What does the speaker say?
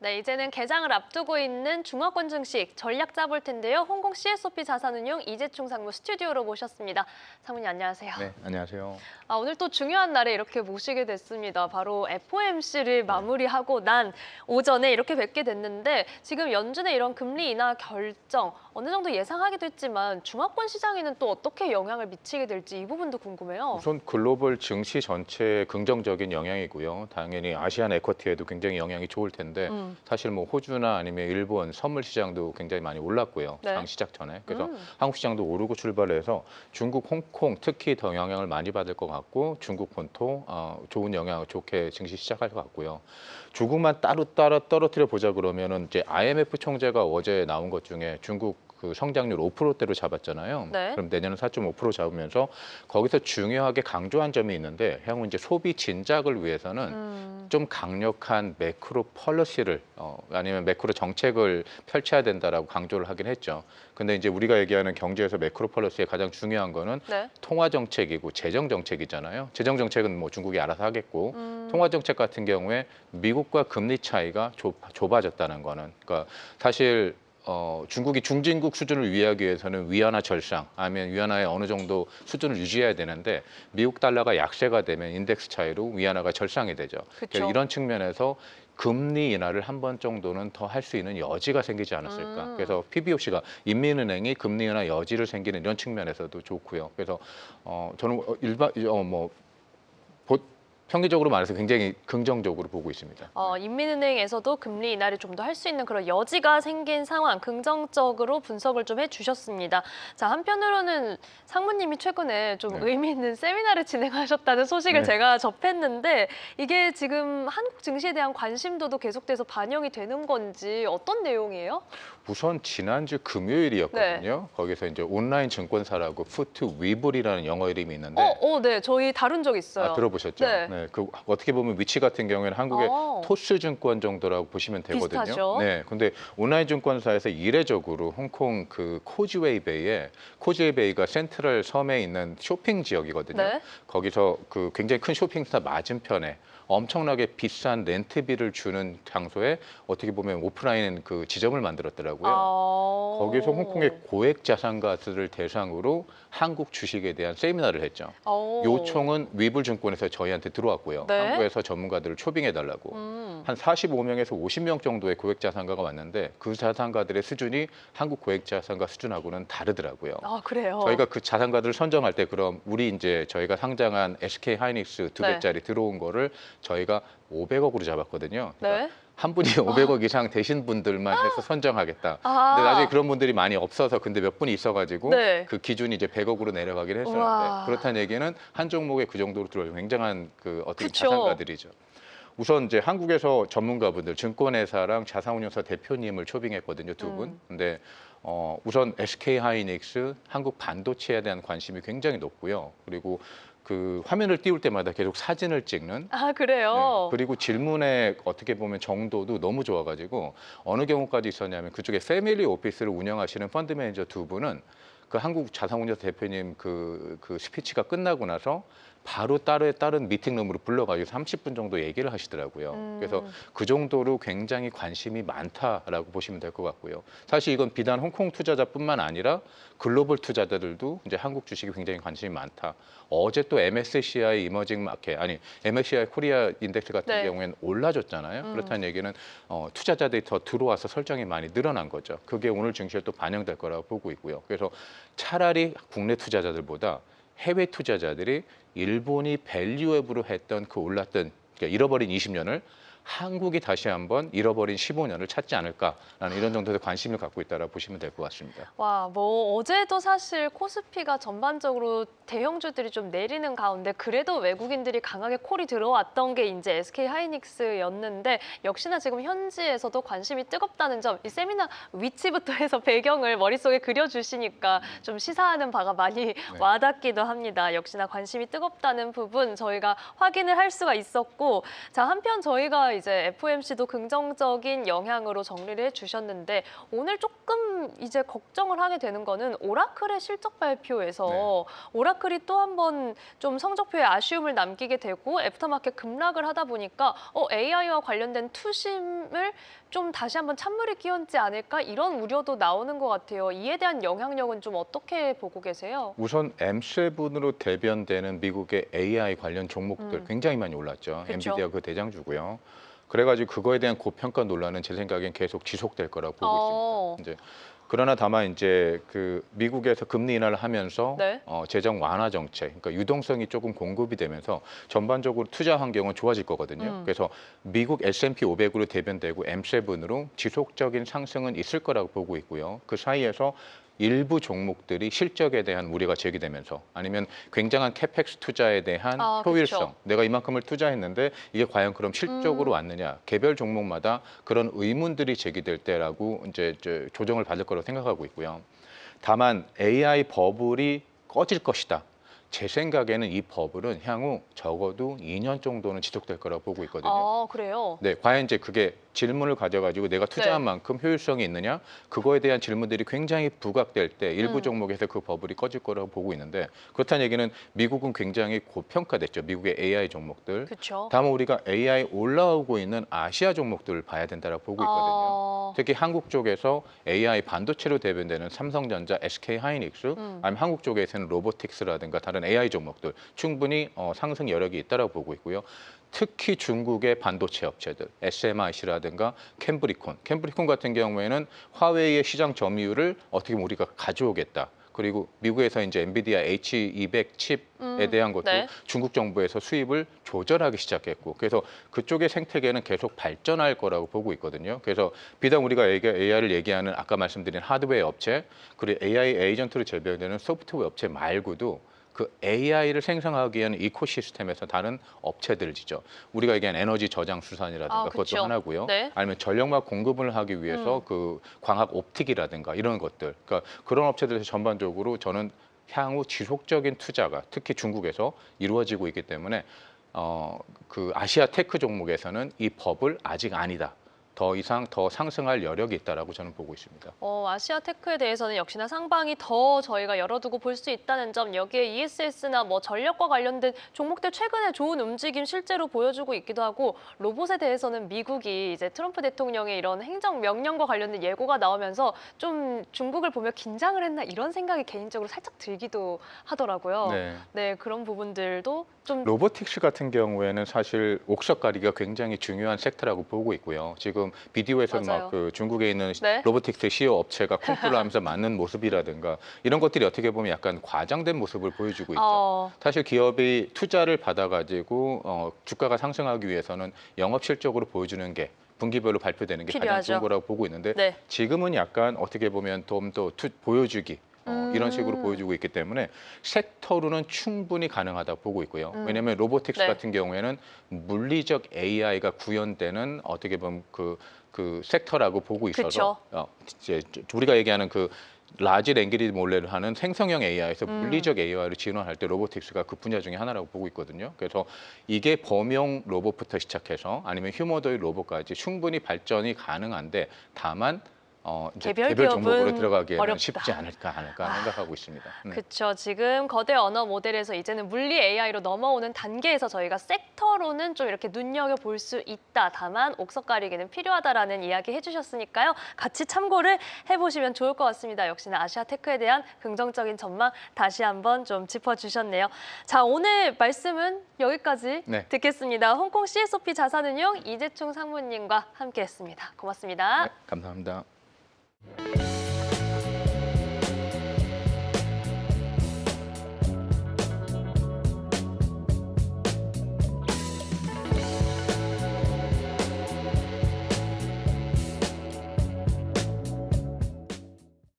네, 이제는 개장을 앞두고 있는 중화권 증시 전략 짜볼 텐데요. 홍콩 CSOP 자산운용 이재충 상무 스튜디오로 모셨습니다. 상무님 안녕하세요. 네, 안녕하세요. 오늘 또 중요한 날에 이렇게 모시게 됐습니다. 바로 FOMC를 마무리하고 난 오전에 이렇게 뵙게 됐는데 지금 연준의 이런 금리 인하 결정 어느 정도 예상하기도 했지만 중화권 시장에는 또 어떻게 영향을 미치게 될지 이 부분도 궁금해요. 우선 글로벌 증시 전체에 긍정적인 영향이고요. 당연히 아시안 에쿼티에도 굉장히 영향이 좋을 텐데 사실 뭐 호주나 아니면 일본 선물 시장도 굉장히 많이 올랐고요. 네. 장 시작 전에. 그래서 한국 시장도 오르고 출발해서 중국, 홍콩 특히 더 영향을 많이 받을 것 같고 중국 본토 좋은 영향 좋게 증시 시작할 것 같고요. 중국만 따로 떨어뜨려 보자 그러면은 이제 IMF 총재가 어제 나온 것 중에 중국 그 성장률 5%대로 잡았잖아요. 네. 그럼 내년은 4.5% 잡으면서 거기서 중요하게 강조한 점이 있는데 향후 이제 소비 진작을 위해서는 좀 강력한 매크로 폴리시를 아니면 매크로 정책을 펼쳐야 된다라고 강조를 하긴 했죠. 근데 이제 우리가 얘기하는 경제에서 매크로 폴리시의 가장 중요한 거는 네. 통화 정책이고 재정 정책이잖아요. 재정 정책은 뭐 중국이 알아서 하겠고 통화 정책 같은 경우에 미국과 금리 차이가 좁아졌다는 거는 그러니까 사실 중국이 중진국 수준을 유지하기 위해서는 위안화 절상, 아니면 위안화의 어느 정도 수준을 유지해야 되는데 미국 달러가 약세가 되면 인덱스 차이로 위안화가 절상이 되죠. 그쵸. 이런 측면에서 금리 인하를 한 번 정도는 더 할 수 있는 여지가 생기지 않았을까. 그래서 PBOC가 인민은행이 금리 인하 여지를 생기는 이런 측면에서도 좋고요. 그래서 저는 평균적으로 말해서 굉장히 긍정적으로 보고 있습니다. 인민은행에서도 금리 인하를 좀 더 할 수 있는 그런 여지가 생긴 상황, 긍정적으로 분석을 좀 해주셨습니다. 자, 한편으로는 상무님이 최근에 좀 네. 의미 있는 세미나를 진행하셨다는 소식을 네. 제가 접했는데 이게 지금 한국 증시에 대한 관심도도 계속돼서 반영이 되는 건지 어떤 내용이에요? 우선 지난주 금요일이었거든요. 거기서 이제 온라인 증권사라고 푸트 위블이라는 영어 이름이 있는데 네, 저희 다룬 적 있어요. 들어보셨죠? 네. 그 어떻게 보면 위치 같은 경우에는 한국의 토스 증권 정도라고 보시면 되거든요. 비슷하죠. 네. 근데 온라인 증권사에서 이례적으로 홍콩 그 코즈웨이 베이가 센트럴 섬에 있는 쇼핑 지역이거든요. 네. 거기서 그 굉장히 큰 쇼핑스타 맞은편에 엄청나게 비싼 렌트비를 주는 장소에 어떻게 보면 오프라인 그 지점을 만들었더라고요. 거기서 홍콩의 고액 자산가들을 대상으로 한국 주식에 대한 세미나를 했죠. 요청은 위블증권에서 저희한테 들어왔고요. 네. 한국에서 전문가들을 초빙해달라고. 한 45명에서 50명 정도의 고액 자산가가 왔는데 그 자산가들의 수준이 한국 고액 자산가 수준하고는 다르더라고요. 그래요? 저희가 그 자산가들을 선정할 때 그럼 저희가 상장한 SK 하이닉스 두 네. 배짜리 들어온 거를 저희가 500억으로 잡았거든요. 그러니까 네. 한 분이 500억 이상 되신 분들만 해서 선정하겠다. 아. 근데 나중에 그런 분들이 많이 없어서 근데 몇 분이 있어가지고 네. 그 기준이 이제 100억으로 내려가긴 했었는데 우와. 그렇다는 얘기는 한 종목에 그 정도로 들어올 굉장한 그 어떤 그쵸. 자산가들이죠. 우선 이제 한국에서 전문가분들, 증권회사랑 자산운용사 대표님을 초빙했거든요, 두 분. 근데 우선 SK 하이닉스, 한국 반도체에 대한 관심이 굉장히 높고요. 그리고 그 화면을 띄울 때마다 계속 사진을 찍는. 그래요? 네. 그리고 질문의 어떻게 보면 정도도 너무 좋아가지고 어느 경우까지 있었냐면 그쪽에 패밀리 오피스를 운영하시는 펀드 매니저 두 분은 그 한국 자산운용 대표님 그 스피치가 끝나고 나서 바로 다른 미팅룸으로 불러가지고 30분 정도 얘기를 하시더라고요. 그래서 그 정도로 굉장히 관심이 많다라고 보시면 될 것 같고요. 사실 이건 비단 홍콩 투자자뿐만 아니라 글로벌 투자자들도 이제 한국 주식에 굉장히 관심이 많다. 어제 또 MSCI 이머징 마켓, MSCI 코리아 인덱스 같은 네. 경우에는 올라졌잖아요. 그렇다는 얘기는 투자자들이 더 들어와서 설정이 많이 늘어난 거죠. 그게 오늘 증시에 또 반영될 거라고 보고 있고요. 그래서 차라리 국내 투자자들보다 해외 투자자들이 일본이 밸류업으로 했던 그 올랐던 그러니까 잃어버린 20년을 한국이 다시 한번 잃어버린 15년을 찾지 않을까라는 이런 정도의 관심을 갖고 있다라고 보시면 될 것 같습니다. 와, 어제도 사실 코스피가 전반적으로 대형주들이 좀 내리는 가운데 그래도 외국인들이 강하게 콜이 들어왔던 게 이제 SK 하이닉스였는데 역시나 지금 현지에서도 관심이 뜨겁다는 점, 이 세미나 위치부터 해서 배경을 머릿속에 그려주시니까 좀 시사하는 바가 많이 와닿기도 합니다. 역시나 관심이 뜨겁다는 부분 저희가 확인을 할 수가 있었고, 자, 한편 저희가 아까 이제 FOMC도 긍정적인 영향으로 정리를 해주셨는데 오늘 조금 이제 걱정을 하게 되는 거는 오라클의 실적 발표에서 네. 오라클이 또 한 번 좀 성적표에 아쉬움을 남기게 되고 애프터마켓 급락을 하다 보니까 AI와 관련된 투심을 좀 다시 한번 찬물이 끼얹지 않을까 이런 우려도 나오는 것 같아요. 이에 대한 영향력은 좀 어떻게 보고 계세요? 우선 M7으로 대변되는 미국의 AI 관련 종목들 굉장히 많이 올랐죠. 그쵸. 엔비디아 그 대장주고요. 그래가지고 그거에 대한 고평가 논란은 제 생각엔 계속 지속될 거라고 보고 있습니다. 이제 그러나 다만 이제 그 미국에서 금리 인하를 하면서 네. 재정 완화 정책, 그러니까 유동성이 조금 공급이 되면서 전반적으로 투자 환경은 좋아질 거거든요. 그래서 미국 S&P 500으로 대변되고 M7으로 지속적인 상승은 있을 거라고 보고 있고요. 그 사이에서 일부 종목들이 실적에 대한 우려가 제기되면서 아니면 굉장한 캐펙스 투자에 대한 효율성, 그쵸. 내가 이만큼을 투자했는데 이게 과연 그럼 실적으로 왔느냐, 개별 종목마다 그런 의문들이 제기될 때라고 이제 조정을 받을 거라고 생각하고 있고요. 다만 AI 버블이 꺼질 것이다. 제 생각에는 이 버블은 향후 적어도 2년 정도는 지속될 거라고 보고 있거든요. 그래요? 네, 과연 이제 그게 질문을 가져가지고 내가 투자한 네. 만큼 효율성이 있느냐? 그거에 대한 질문들이 굉장히 부각될 때 일부 종목에서 그 버블이 꺼질 거라고 보고 있는데 그렇다는 얘기는 미국은 굉장히 고평가됐죠. 미국의 AI 종목들. 그렇죠. 다만 우리가 AI 올라오고 있는 아시아 종목들을 봐야 된다고 보고 있거든요. 특히 한국 쪽에서 AI 반도체로 대변되는 삼성전자, SK하이닉스, 아니면 한국 쪽에서는 로보틱스라든가 다른 AI 종목들 충분히 상승 여력이 있다고 보고 있고요. 특히 중국의 반도체 업체들, SMIC라든가 캠브리콘 같은 경우에는 화웨이의 시장 점유율을 어떻게 보면 우리가 가져오겠다. 그리고 미국에서 이제 엔비디아 H200 칩에 대한 것도 네. 중국 정부에서 수입을 조절하기 시작했고, 그래서 그쪽의 생태계는 계속 발전할 거라고 보고 있거든요. 그래서 비단 우리가 AI를 얘기하는 아까 말씀드린 하드웨어 업체, 그리고 AI 에이전트로 재배되는 소프트웨어 업체 말고도 그 AI를 생성하기 위한 이코시스템에서 다른 업체들이죠. 우리가 얘기한 에너지 저장 수산이라든가 그것도 그쵸. 하나고요. 네. 아니면 전력막 공급을 하기 위해서 그 광학 옵틱이라든가 이런 것들. 그러니까 그런 업체들에서 전반적으로 저는 향후 지속적인 투자가 특히 중국에서 이루어지고 있기 때문에 그 아시아 테크 종목에서는 이 버블 아직 아니다. 더 이상 더 상승할 여력이 있다라고 저는 보고 있습니다. 아시아 테크에 대해서는 역시나 상방이 더 저희가 열어두고 볼 수 있다는 점, 여기에 ESS나 뭐 전력과 관련된 종목들 최근에 좋은 움직임 실제로 보여주고 있기도 하고, 로봇에 대해서는 미국이 이제 트럼프 대통령의 이런 행정 명령과 관련된 예고가 나오면서 좀 중국을 보며 긴장을 했나 이런 생각이 개인적으로 살짝 들기도 하더라고요. 네, 그런 부분들도 좀 로보틱스 같은 경우에는 사실 옥석가리가 굉장히 중요한 섹터라고 보고 있고요. 지금 비디오에서는 맞아요. 막 그 중국에 있는 네. 로보틱스 CEO 업체가 쿵푸를 하면서 맞는 모습이라든가 이런 것들이 어떻게 보면 약간 과장된 모습을 보여주고 있죠. 사실 기업이 투자를 받아가지고 주가가 상승하기 위해서는 영업 실적으로 보여주는 게 분기별로 발표되는 게 가장 필요하죠. 좋은 거라고 보고 있는데 네. 지금은 약간 어떻게 보면 좀 더 보여주기 이런 식으로 보여주고 있기 때문에 섹터로는 충분히 가능하다고 보고 있고요. 왜냐하면 로보틱스 네. 같은 경우에는 물리적 AI가 구현되는 어떻게 보면 그 섹터라고 보고 있어서 이제 우리가 얘기하는 그 라지 랭귀지 모델을 하는 생성형 AI에서 물리적 AI로 진화할 때 로보틱스가 그 분야 중에 하나라고 보고 있거든요. 그래서 이게 범용 로봇부터 시작해서 아니면 휴머노이드 로봇까지 충분히 발전이 가능한데 다만 이제 개별 개별 종목으로 기업은 들어가기에는 어렵다. 쉽지 않을까 생각하고 있습니다. 그렇죠. 지금 거대 언어 모델에서 이제는 물리 AI로 넘어오는 단계에서 저희가 섹터로는 좀 이렇게 눈여겨볼 수 있다. 다만 옥석가리기는 필요하다라는 이야기 해주셨으니까요. 같이 참고를 해보시면 좋을 것 같습니다. 역시나 아시아 테크에 대한 긍정적인 전망 다시 한번 좀 짚어주셨네요. 자, 오늘 말씀은 여기까지 네. 듣겠습니다. 홍콩 CSOP 자산운용 이재충 상무님과 함께했습니다. 고맙습니다. 네, 감사합니다.